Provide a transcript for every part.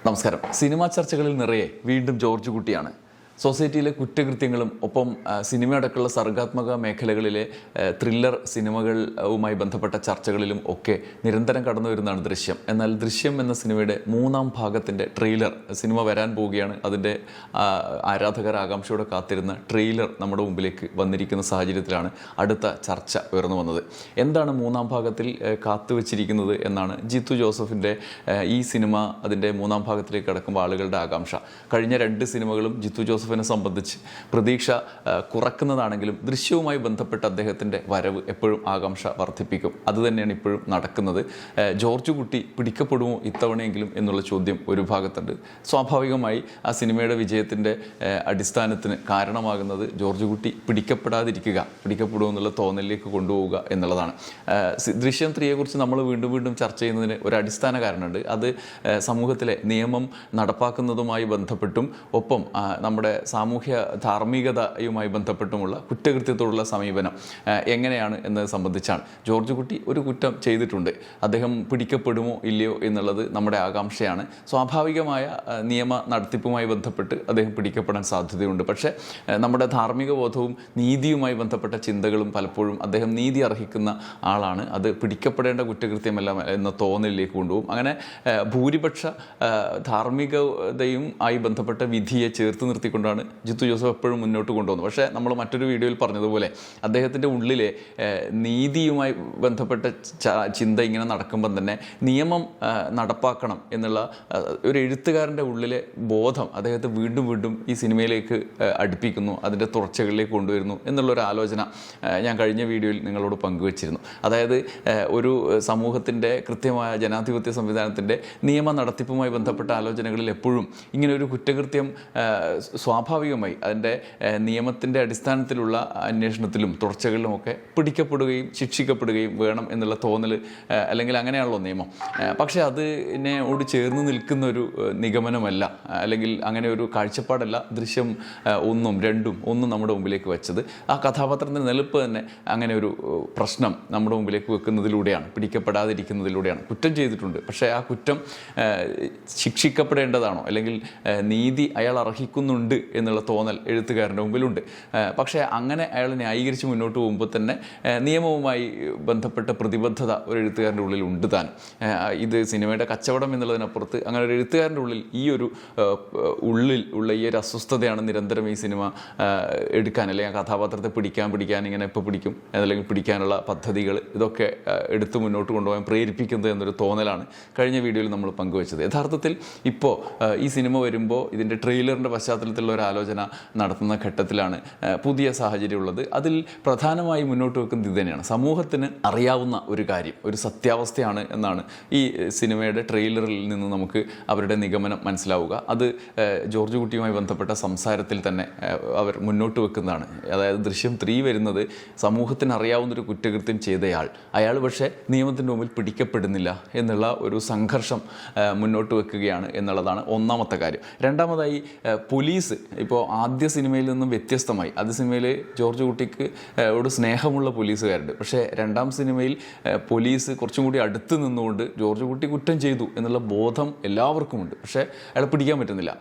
നമസ്കാരം. സിനിമാ ചർച്ചകളിൽ നിറയെ വീണ്ടും ജോർജ് കുട്ടിയാണ്. സൊസൈറ്റിയിലെ കുറ്റകൃത്യങ്ങളും ഒപ്പം സിനിമയടക്കമുള്ള സർഗാത്മക മേഖലകളിലെ ത്രില്ലർ സിനിമകളുമായി ബന്ധപ്പെട്ട ചർച്ചകളിലും ഒക്കെ നിരന്തരം കടന്നു വരുന്നതാണ് ദൃശ്യം. എന്നാൽ ദൃശ്യം എന്ന സിനിമയുടെ മൂന്നാം ഭാഗത്തിൻ്റെ ട്രെയിലർ, സിനിമ വരാൻ പോവുകയാണ്, അതിൻ്റെ ആരാധകർ ആകാംക്ഷയോടെ കാത്തിരുന്ന ട്രെയിലർ നമ്മുടെ മുമ്പിലേക്ക് വന്നിരിക്കുന്ന സാഹചര്യത്തിലാണ് അടുത്ത ചർച്ച ഉയർന്നു വന്നത്. എന്താണ് മൂന്നാം ഭാഗത്തിൽ കാത്തുവച്ചിരിക്കുന്നത് എന്നാണ് ജിത്തു ജോസഫിൻ്റെ ഈ സിനിമ അതിൻ്റെ മൂന്നാം ഭാഗത്തിലേക്ക് കടക്കുമ്പോൾ ആളുകളുടെ ആകാംക്ഷ. കഴിഞ്ഞ 2 സിനിമകളും ജിത്തു ജോസഫിനെ സംബന്ധിച്ച് പ്രതീക്ഷ കുറക്കുന്നതാണെങ്കിലും ദൃശ്യവുമായി ബന്ധപ്പെട്ട് അദ്ദേഹത്തിൻ്റെ വരവ് എപ്പോഴും ആകാംക്ഷ വർദ്ധിപ്പിക്കും. അതുതന്നെയാണ് ഇപ്പോഴും നടക്കുന്നത്. ജോർജ് കുട്ടി പിടിക്കപ്പെടുമോ ഇത്തവണയെങ്കിലും എന്നുള്ള ചോദ്യം ഒരു ഭാഗത്തുണ്ട്. സ്വാഭാവികമായി ആ സിനിമയുടെ വിജയത്തിൻ്റെ അടിസ്ഥാനത്തിന് കാരണമാകുന്നത് ജോർജ് കുട്ടി പിടിക്കപ്പെടുമോ എന്നുള്ള തോന്നലിലേക്ക് കൊണ്ടുപോവുക എന്നുള്ളതാണ്. ദൃശ്യം 3യെക്കുറിച്ച് നമ്മൾ വീണ്ടും ചർച്ച ചെയ്യുന്നതിന് ഒരു അടിസ്ഥാന കാരണമുണ്ട്. അത് സമൂഹത്തിലെ നിയമം നടപ്പാക്കുന്നതുമായി ബന്ധപ്പെട്ടും ഒപ്പം നമ്മുടെ സാമൂഹ്യ ധാർമ്മികതയുമായി ബന്ധപ്പെട്ടുമുള്ള കുറ്റകൃത്യത്തോടുള്ള സമീപനം എങ്ങനെയാണ് എന്നത് സംബന്ധിച്ചാണ്. ജോർജ് കുട്ടി ഒരു കുറ്റം ചെയ്തിട്ടുണ്ട്. അദ്ദേഹം പിടിക്കപ്പെടുമോ ഇല്ലയോ എന്നുള്ളത് നമ്മുടെ ആകാംക്ഷയാണ്. സ്വാഭാവികമായ നിയമ നടത്തിപ്പുമായി ബന്ധപ്പെട്ട് അദ്ദേഹം പിടിക്കപ്പെടാൻ സാധ്യതയുണ്ട്. പക്ഷേ നമ്മുടെ ധാർമ്മിക ബോധവും നീതിയുമായി ബന്ധപ്പെട്ട ചിന്തകളും പലപ്പോഴും അദ്ദേഹം നീതി അർഹിക്കുന്ന ആളാണ്, അത് പിടിക്കപ്പെടേണ്ട കുറ്റകൃത്യമല്ല എന്ന തോന്നലിലേക്ക് കൊണ്ടുപോകും. അങ്ങനെ ഭൂരിപക്ഷ ധാർമ്മികതയും ആയി ബന്ധപ്പെട്ട വിധിയെ ചേർത്ത് നിർത്തിക്കൊണ്ടാണ് ജിത്തു ജോസഫ് എപ്പോഴും മുന്നോട്ട് കൊണ്ടുവന്നത്. പക്ഷേ നമ്മൾ മറ്റൊരു വീഡിയോയിൽ പറഞ്ഞതുപോലെ അദ്ദേഹത്തിൻ്റെ ഉള്ളിലെ നീതിയുമായി ബന്ധപ്പെട്ട ചിന്ത ഇങ്ങനെ നടക്കുമ്പം തന്നെ നിയമം നടപ്പാക്കണം എന്നുള്ള ഒരു എഴുത്തുകാരൻ്റെ ഉള്ളിലെ ബോധം അദ്ദേഹത്തെ വീണ്ടും ഈ സിനിമയിലേക്ക് അടുപ്പിക്കുന്നു, അതിൻ്റെ തുടർച്ചകളിലേക്ക് കൊണ്ടുവരുന്നു എന്നുള്ളൊരു ആലോചന ഞാൻ കഴിഞ്ഞ വീഡിയോയിൽ നിങ്ങളോട് പങ്കുവച്ചിരുന്നു. അതായത് ഒരു സമൂഹത്തിൻ്റെ കൃത്യമായ ജനാധിപത്യ സംവിധാനത്തിൻ്റെ നിയമ നടത്തിപ്പുമായി ബന്ധപ്പെട്ട ആലോചനകളിൽ എപ്പോഴും ഇങ്ങനൊരു കുറ്റകൃത്യം സ്വാഭാവികമായി അതിൻ്റെ നിയമത്തിൻ്റെ അടിസ്ഥാനത്തിലുള്ള അന്വേഷണത്തിലും തുടർച്ചകളിലുമൊക്കെ പിടിക്കപ്പെടുകയും ശിക്ഷിക്കപ്പെടുകയും വേണം എന്നുള്ള തോന്നൽ, അല്ലെങ്കിൽ അങ്ങനെയാണല്ലോ നിയമം. പക്ഷേ അതിനോട് ചേർന്ന് നിൽക്കുന്ന ഒരു നിഗമനമല്ല, അല്ലെങ്കിൽ അങ്ങനെ ഒരു കാഴ്ചപ്പാടല്ല ദൃശ്യം 1ഉം 2ഉം നമ്മുടെ മുമ്പിലേക്ക് വെച്ചത്. ആ കഥാപാത്രത്തിൻ്റെ നിലപ്പ് തന്നെ അങ്ങനെ ഒരു പ്രശ്നം നമ്മുടെ മുമ്പിലേക്ക് വെക്കുന്നതിലൂടെയാണ്, പിടിക്കപ്പെടാതിരിക്കുന്നതിലൂടെയാണ്. കുറ്റം ചെയ്തിട്ടുണ്ട്, പക്ഷേ ആ കുറ്റം ശിക്ഷിക്കപ്പെടേണ്ടതാണോ അല്ലെങ്കിൽ നീതി അയാൾ അർഹിക്കുന്നുണ്ട് എന്നുള്ള തോന്നൽ എഴുത്തുകാരൻ്റെ മുമ്പിലുണ്ട്. പക്ഷേ അങ്ങനെ അയാൾ ന്യായീകരിച്ച് മുന്നോട്ട് പോകുമ്പോൾ തന്നെ നിയമവുമായി ബന്ധപ്പെട്ട പ്രതിബദ്ധത ഒരു എഴുത്തുകാരൻ്റെ ഉള്ളിൽ ഉണ്ട് താൻ. ഇത് സിനിമയുടെ കച്ചവടം എന്നുള്ളതിനപ്പുറത്ത് അങ്ങനെ ഒരു എഴുത്തുകാരൻ്റെ ഉള്ളിൽ ഈ ഒരു ഉള്ളിൽ ഉള്ള ഈ ഒരു അസ്വസ്ഥതയാണ് നിരന്തരം ഈ സിനിമ എടുക്കാൻ, അല്ലെങ്കിൽ ആ കഥാപാത്രത്തെ പിടിക്കാൻ ഇങ്ങനെ എപ്പോൾ പിടിക്കും അല്ലെങ്കിൽ പിടിക്കാനുള്ള പദ്ധതികൾ ഇതൊക്കെ എടുത്ത് മുന്നോട്ട് കൊണ്ടുപോകാൻ പ്രേരിപ്പിക്കുന്നത് എന്നൊരു തോന്നലാണ് കഴിഞ്ഞ വീഡിയോയിൽ നമ്മൾ പങ്കുവച്ചത്. യഥാർത്ഥത്തിൽ ഇപ്പോൾ ഈ സിനിമ വരുമ്പോൾ ഇതിൻ്റെ ട്രെയിലറിൻ്റെ പശ്ചാത്തലത്തിലുള്ള ഒരു ആലോചന നടത്തുന്ന ഘട്ടത്തിലാണ് പുതിയ സാഹചര്യം ഉള്ളത്. അതിൽ പ്രധാനമായി മുന്നോട്ട് വെക്കുന്നത് ഇതുതന്നെയാണ്. സമൂഹത്തിന് അറിയാവുന്ന ഒരു കാര്യം, ഒരു സത്യാവസ്ഥയാണ് എന്നാണ് ഈ സിനിമയുടെ ട്രെയിലറിൽ നിന്ന് നമുക്ക് അവരുടെ നിഗമനം മനസ്സിലാവുക. അത് ജോർജ് കുട്ടിയുമായി ബന്ധപ്പെട്ട സംസാരത്തിൽ തന്നെ അവർ മുന്നോട്ട് വെക്കുന്നതാണ്. അതായത് ദൃശ്യം 3 വരുന്നത് സമൂഹത്തിന് അറിയാവുന്നൊരു കുറ്റകൃത്യം ചെയ്തയാൾ, അയാൾ പക്ഷേ നിയമത്തിൻ്റെ മുമ്പിൽ പിടിക്കപ്പെടുന്നില്ല എന്നുള്ള ഒരു സംഘർഷം മുന്നോട്ട് വെക്കുകയാണ് എന്നുള്ളതാണ് ഒന്നാമത്തെ കാര്യം. രണ്ടാമതായി പോലീസ് ഇപ്പോൾ ആദ്യ സിനിമയിൽ നിന്നും വ്യത്യസ്തമായി, ആദ്യ സിനിമയിൽ ജോർജ് കുട്ടിക്ക് ഒരു സ്നേഹമുള്ള പോലീസുകാരുണ്ട്. പക്ഷേ രണ്ടാം സിനിമയിൽ പോലീസ് കുറച്ചും കൂടി അടുത്ത് നിന്നുകൊണ്ട് ജോർജ് കുട്ടി കുറ്റം ചെയ്തു എന്നുള്ള ബോധം എല്ലാവർക്കുമുണ്ട്. പക്ഷേ അയാളെ പിടിക്കാൻ പറ്റുന്നില്ല.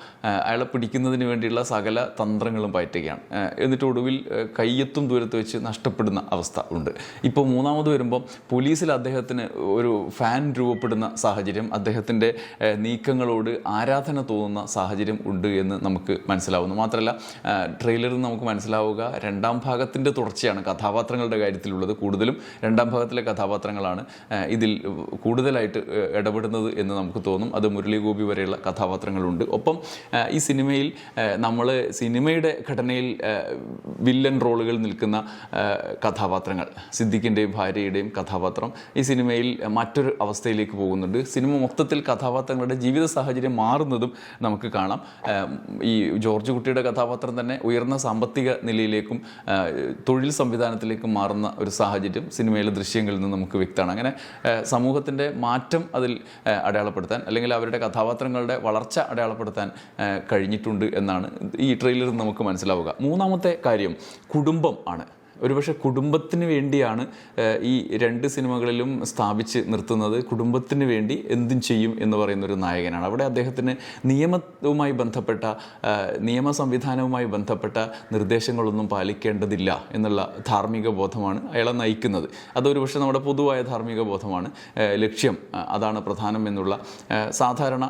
അയാളെ പിടിക്കുന്നതിന് വേണ്ടിയുള്ള സകല തന്ത്രങ്ങളും പയറ്റുകയാണ്. എന്നിട്ട് ഒടുവിൽ കയ്യെത്തും ദൂരത്ത് വെച്ച് നഷ്ടപ്പെടുന്ന അവസ്ഥ ഉണ്ട്. ഇപ്പോൾ മൂന്നാമത് വരുമ്പം പോലീസിൽ അദ്ദേഹത്തിന് ഒരു ഫാൻ രൂപപ്പെടുന്ന സാഹചര്യം, അദ്ദേഹത്തിൻ്റെ നീക്കങ്ങളോട് ആരാധന തോന്നുന്ന സാഹചര്യം ഉണ്ട് എന്ന് നമുക്ക് മനസ്സിലാവുന്നു. മാത്രമല്ല ട്രെയിലറിൽ നമുക്ക് മനസ്സിലാവുക രണ്ടാം ഭാഗത്തിൻ്റെ തുടർച്ചയാണ് കഥാപാത്രങ്ങളുടെ കാര്യത്തിലുള്ളത്. കൂടുതലും രണ്ടാം ഭാഗത്തിലെ കഥാപാത്രങ്ങളാണ് ഇതിൽ കൂടുതലായിട്ട് ഇടപെടുന്നത് എന്ന് നമുക്ക് തോന്നും. അത് മുരളി ഗോപി വരെയുള്ള കഥാപാത്രങ്ങളുണ്ട്. ഒപ്പം ഈ സിനിമയിൽ നമ്മൾ സിനിമയുടെ ഘടനയിൽ വില്ലൻ റോളുകൾ നിൽക്കുന്ന കഥാപാത്രങ്ങൾ, സിദ്ദിഖിൻ്റെയും ഭാര്യയുടെയും കഥാപാത്രം ഈ സിനിമയിൽ മറ്റൊരു അവസ്ഥയിലേക്ക് പോകുന്നുണ്ട്. സിനിമ മൊത്തത്തിൽ കഥാപാത്രങ്ങളുടെ ജീവിത സാഹചര്യം മാറുന്നതും നമുക്ക് കാണാം. ഈ ജോർജ് കുട്ടിയുടെ കഥാപാത്രം തന്നെ ഉയർന്ന സാമ്പത്തിക നിലയിലേക്കും തൊഴിൽ സംവിധാനത്തിലേക്കും മാറുന്ന ഒരു സാഹചര്യം സിനിമയിലെ ദൃശ്യങ്ങളിൽ നിന്ന് നമുക്ക് വ്യക്തമാണ്. അങ്ങനെ സമൂഹത്തിൻ്റെ മാറ്റം അതിൽ അടയാളപ്പെടുത്താൻ, അല്ലെങ്കിൽ അവരുടെ കഥാപാത്രങ്ങളുടെ വളർച്ച അടയാളപ്പെടുത്താൻ കഴിഞ്ഞിട്ടുണ്ട് എന്നാണ് ഈ ട്രെയിലറിൽ നമുക്ക് മനസ്സിലാവുക. മൂന്നാമത്തെ കാര്യം കുടുംബം ആണ്. ഒരുപക്ഷെ കുടുംബത്തിന് വേണ്ടിയാണ് ഈ രണ്ട് സിനിമകളിലും സ്ഥാപിച്ച് നിർത്തുന്നത്. കുടുംബത്തിന് വേണ്ടി എന്തും ചെയ്യും എന്ന് പറയുന്ന ഒരു നായകനാണ്. അവിടെ അദ്ദേഹത്തിന് നിയമവുമായി ബന്ധപ്പെട്ട നിയമ സംവിധാനവുമായി ബന്ധപ്പെട്ട നിർദ്ദേശങ്ങളൊന്നും പാലിക്കേണ്ടതില്ല എന്നുള്ള ധാർമ്മിക ബോധമാണ് അയാളെ നയിക്കുന്നത്. അതൊരു പക്ഷേ നമ്മുടെ പൊതുവായ ധാർമ്മിക ബോധമാണ്. ലക്ഷ്യം അതാണ് പ്രധാനം എന്നുള്ള സാധാരണ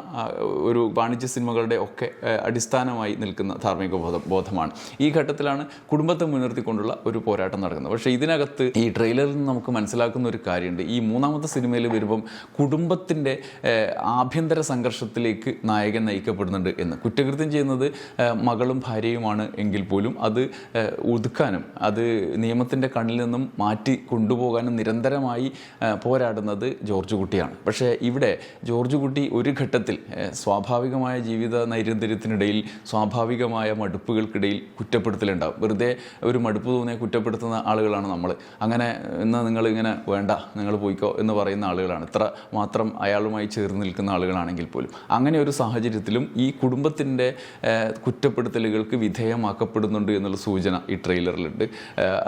ഒരു വാണിജ്യ സിനിമകളുടെ ഒക്കെ അടിസ്ഥാനമായി നിൽക്കുന്ന ധാർമ്മിക ബോധമാണ്. ഈ ഘട്ടത്തിലാണ് കുടുംബത്തെ മുൻനിർത്തിക്കൊണ്ടുള്ള ഒരു പോരാട്ടം നടക്കുന്നത്. പക്ഷേ ഇതിനകത്ത് ഈ ട്രെയിലറിൽ നിന്ന് നമുക്ക് മനസ്സിലാക്കുന്ന ഒരു കാര്യമുണ്ട്. ഈ മൂന്നാമത്തെ സിനിമയിൽ വരുമ്പം കുടുംബത്തിൻ്റെ ആഭ്യന്തര സംഘർഷത്തിലേക്ക് നായകൻ നയിക്കപ്പെടുന്നുണ്ട് എന്ന്. കുറ്റകൃത്യം ചെയ്യുന്നത് മകളും ഭാര്യയുമാണ് എങ്കിൽ പോലും അത് ഒതുക്കാനും അത് നിയമത്തിൻ്റെ കണ്ണിൽ നിന്നും മാറ്റി കൊണ്ടുപോകാനും നിരന്തരമായി പോരാടുന്നത് ജോർജ് കുട്ടിയാണ്. പക്ഷേ ഇവിടെ ജോർജ് കുട്ടി ഒരു ഘട്ടത്തിൽ സ്വാഭാവികമായ ജീവിത നൈരന്തര്യത്തിനിടയിൽ സ്വാഭാവികമായ മടുപ്പുകൾക്കിടയിൽ കുറ്റപ്പെടുത്തലുണ്ടാവും. വെറുതെ ഒരു മടുപ്പ് തോന്നിയ കുറ്റപ്പെടുത്തുന്ന ആളുകളാണ് നമ്മൾ. അങ്ങനെ എന്നാൽ നിങ്ങളിങ്ങനെ വേണ്ട, നിങ്ങൾ പോയിക്കോ എന്ന് പറയുന്ന ആളുകളാണ്. ഇത്ര മാത്രം അയാളുമായി ചേർന്ന് നിൽക്കുന്ന ആളുകളാണെങ്കിൽ പോലും. അങ്ങനെ ഒരു സാഹചര്യത്തിലും ഈ കുടുംബത്തിൻ്റെ കുറ്റപ്പെടുത്തലുകൾക്ക് വിധേയമാക്കപ്പെടുന്നുണ്ട് എന്നുള്ള സൂചന ഈ ട്രെയിലറിലുണ്ട്.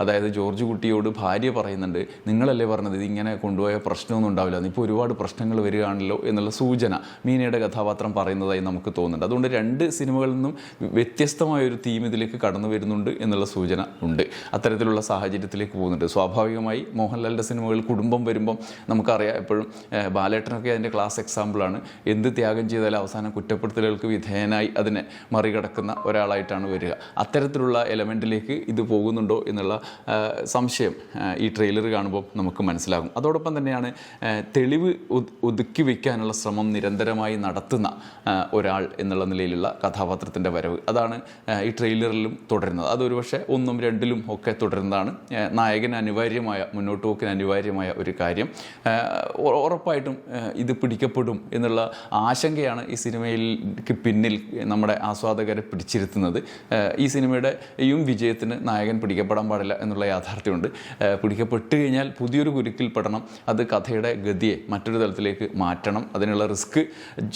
അതായത് ജോർജ് കുട്ടിയോട് ഭാര്യ പറയുന്നുണ്ട്, നിങ്ങളല്ലേ പറഞ്ഞത് ഇതിങ്ങനെ കൊണ്ടുപോയ പ്രശ്നമൊന്നും ഉണ്ടാവില്ല, ഇപ്പോൾ ഒരുപാട് പ്രശ്നങ്ങൾ വരികയാണല്ലോ എന്നുള്ള സൂചന മീനയുടെ കഥാപാത്രം പറയുന്നതായി നമുക്ക് തോന്നുന്നുണ്ട്. അതുകൊണ്ട് രണ്ട് സിനിമകളിൽ നിന്നും വ്യത്യസ്തമായൊരു തീം ഇതിലേക്ക് കടന്നു വരുന്നുണ്ട് എന്നുള്ള സൂചന ഉണ്ട്. അത്തരത്തിലുള്ള സാഹചര്യത്തിലേക്ക് പോകുന്നുണ്ട്. സ്വാഭാവികമായി മോഹൻലാലിൻ്റെ സിനിമകളിൽ കുടുംബം വരുമ്പം നമുക്കറിയാം, എപ്പോഴും ബാലേട്ടനൊക്കെ അതിൻ്റെ ക്ലാസ് എക്സാമ്പിളാണ്. എന്ത് ത്യാഗം ചെയ്താലും അവസാനം കുറ്റപ്പെടുത്തലുകൾക്ക് വിധേയനായി അതിനെ മറികടക്കുന്ന ഒരാളായിട്ടാണ് വരിക. അത്തരത്തിലുള്ള എലമെൻറ്റിലേക്ക് ഇത് പോകുന്നുണ്ടോ എന്നുള്ള സംശയം ഈ ട്രെയിലർ കാണുമ്പോൾ നമുക്ക് മനസ്സിലാകും. അതോടൊപ്പം തന്നെയാണ് തെളിവ് ഒതുക്കി വയ്ക്കാനുള്ള ശ്രമം നിരന്തരമായി നടത്തുന്ന ഒരാൾ എന്നുള്ള നിലയിലുള്ള കഥാപാത്രത്തിൻ്റെ വരവ്. അതാണ് ഈ ട്രെയിലറിലും തുടരുന്നത്. അതൊരു പക്ഷേ 1, 2 ഒക്കെ തുടരുന്നതാണ്. നായകന് അനിവാര്യമായ മുന്നോട്ട് പോക്കിന് അനിവാര്യമായ ഒരു കാര്യം. ഉറപ്പായിട്ടും ഇത് പിടിക്കപ്പെടും എന്നുള്ള ആശങ്കയാണ് ഈ സിനിമയിലേക്ക് പിന്നിൽ നമ്മുടെ ആസ്വാദകരെ പിടിച്ചിരുത്തുന്നത്. ഈ സിനിമയുടെയും വിജയത്തിന് നായകൻ പിടിക്കപ്പെടാൻ പാടില്ല എന്നുള്ള യാഥാർത്ഥ്യമുണ്ട്. പിടിക്കപ്പെട്ട് കഴിഞ്ഞാൽ പുതിയൊരു കുരുക്കിൽ പെടണം. അത് കഥയുടെ ഗതിയെ മറ്റൊരു തലത്തിലേക്ക് മാറ്റണം. അതിനുള്ള റിസ്ക്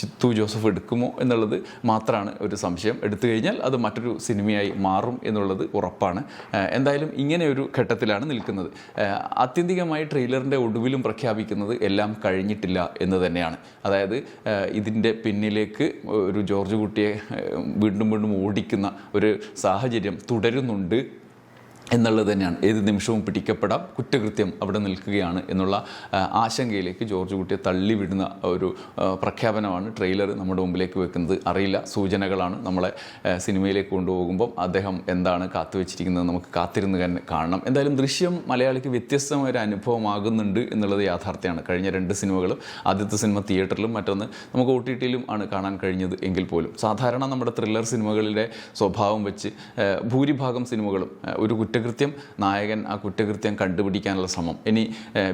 ജിത്തു ജോസഫ് എടുക്കുമോ എന്നുള്ളത് മാത്രമാണ് ഒരു സംശയം. എടുത്തു കഴിഞ്ഞാൽ അത് മറ്റൊരു സിനിമയായി മാറും എന്നുള്ളത് ഉറപ്പാണ്. എന്തായാലും ഇങ്ങനെ ഒരു ഘട്ടത്തിലാണ് നിൽക്കുന്നത്. ആത്യന്തികമായി ട്രെയിലറിൻ്റെ ഒടുവിലും പ്രഖ്യാപിക്കുന്നത് എല്ലാം കഴിഞ്ഞിട്ടില്ല എന്ന് തന്നെയാണ്. അതായത് ഇതിൻ്റെ പിന്നിലേക്ക് ഒരു ജോർജ് കുട്ടിയെ വീണ്ടും വീണ്ടും ഓടിക്കുന്ന ഒരു സാഹചര്യം തുടരുന്നുണ്ട് എന്നുള്ളത് തന്നെയാണ്. ഏത് നിമിഷവും പിടിക്കപ്പെടാം, കുറ്റകൃത്യം അവിടെ നിൽക്കുകയാണ് എന്നുള്ള ആശങ്കയിലേക്ക് ജോർജ് കുട്ടിയെ തള്ളിവിടുന്ന ഒരു പ്രഖ്യാപനമാണ് ട്രെയിലർ നമ്മുടെ മുമ്പിലേക്ക് വെക്കുന്നത്. അറിയില്ല, സൂചനകളാണ്. നമ്മളെ സിനിമയിലേക്ക് കൊണ്ടുപോകുമ്പം അദ്ദേഹം എന്താണ് കാത്തുവെച്ചിരിക്കുന്നത് നമുക്ക് കാത്തിരുന്ന് തന്നെ കാണണം. എന്തായാലും ദൃശ്യം മലയാളിക്ക് വ്യത്യസ്തമായൊരു അനുഭവമാകുന്നുണ്ട് എന്നുള്ളത് യാഥാർത്ഥ്യമാണ്. കഴിഞ്ഞ 2 സിനിമകളും, ആദ്യത്തെ സിനിമ തിയേറ്ററിലും മറ്റൊന്ന് നമുക്ക് OTT-ലും ആണ് കാണാൻ കഴിഞ്ഞത് എങ്കിൽ പോലും സാധാരണ നമ്മുടെ ത്രില്ലർ സിനിമകളുടെ സ്വഭാവം വെച്ച് ഭൂരിഭാഗം സിനിമകളും ഒരു കുറ്റകൃത്യം, നായകൻ ആ കുറ്റകൃത്യം കണ്ടുപിടിക്കാനുള്ള ശ്രമം, ഇനി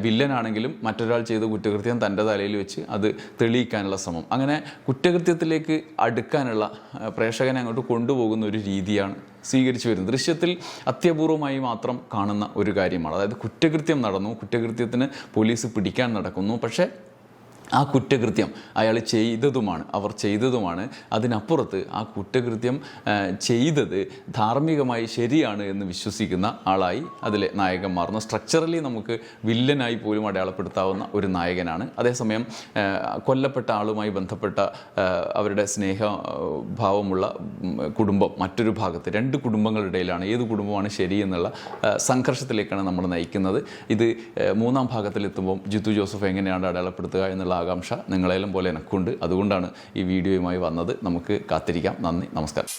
വില്ലനാണെങ്കിലും മറ്റൊരാൾ ചെയ്ത കുറ്റകൃത്യം തൻ്റെ തലയിൽ വെച്ച് അത് തെളിയിക്കാനുള്ള ശ്രമം, അങ്ങനെ കുറ്റകൃത്യത്തിലേക്ക് അടുക്കാനുള്ള പ്രേക്ഷകനെ അങ്ങോട്ട് കൊണ്ടുപോകുന്ന ഒരു രീതിയാണ് സ്വീകരിച്ചു വരുന്നത്. ദൃശ്യത്തിൽ അത്യപൂർവമായി മാത്രം കാണുന്ന ഒരു കാര്യമാണ്. അതായത് കുറ്റകൃത്യം നടന്നു, കുറ്റകൃത്യത്തിന് പോലീസ് പിടിക്കാൻ നടക്കുന്നു, പക്ഷേ ആ കുറ്റകൃത്യം അയാൾ അവർ ചെയ്തതുമാണ്. അതിനപ്പുറത്ത് ആ കുറ്റകൃത്യം ചെയ്തത് ധാർമ്മികമായി ശരിയാണ് എന്ന് വിശ്വസിക്കുന്ന ആളായി അതിലെ നായകൻ മാറുന്നു. സ്ട്രക്ചറലി നമുക്ക് വില്ലനായി പോലും അടയാളപ്പെടുത്താവുന്ന ഒരു നായകനാണ്. അതേസമയം കൊല്ലപ്പെട്ട ആളുമായി ബന്ധപ്പെട്ട അവരുടെ സ്നേഹഭാവമുള്ള കുടുംബം മറ്റൊരു ഭാഗത്ത്, 2 കുടുംബങ്ങളുടെ ഇടയിലാണ്. ഏത് കുടുംബമാണ് ശരി എന്നുള്ള സംഘർഷത്തിലേക്കാണ് നമ്മൾ നയിക്കുന്നത്. ഇത് 3-ാം ഭാഗത്തിലെത്തുമ്പോൾ ജിത്തു ജോസഫ് എങ്ങനെയാണ് അടയാളപ്പെടുത്തുക എന്നുള്ള ആകാംക്ഷ നിങ്ങളെല്ലാം പോലെ എനിക്കുണ്ട്. അതുകൊണ്ടാണ് ഈ വീഡിയോയുമായി വന്നത്. നമുക്ക് കാത്തിരിക്കാം. നന്ദി, നമസ്കാരം.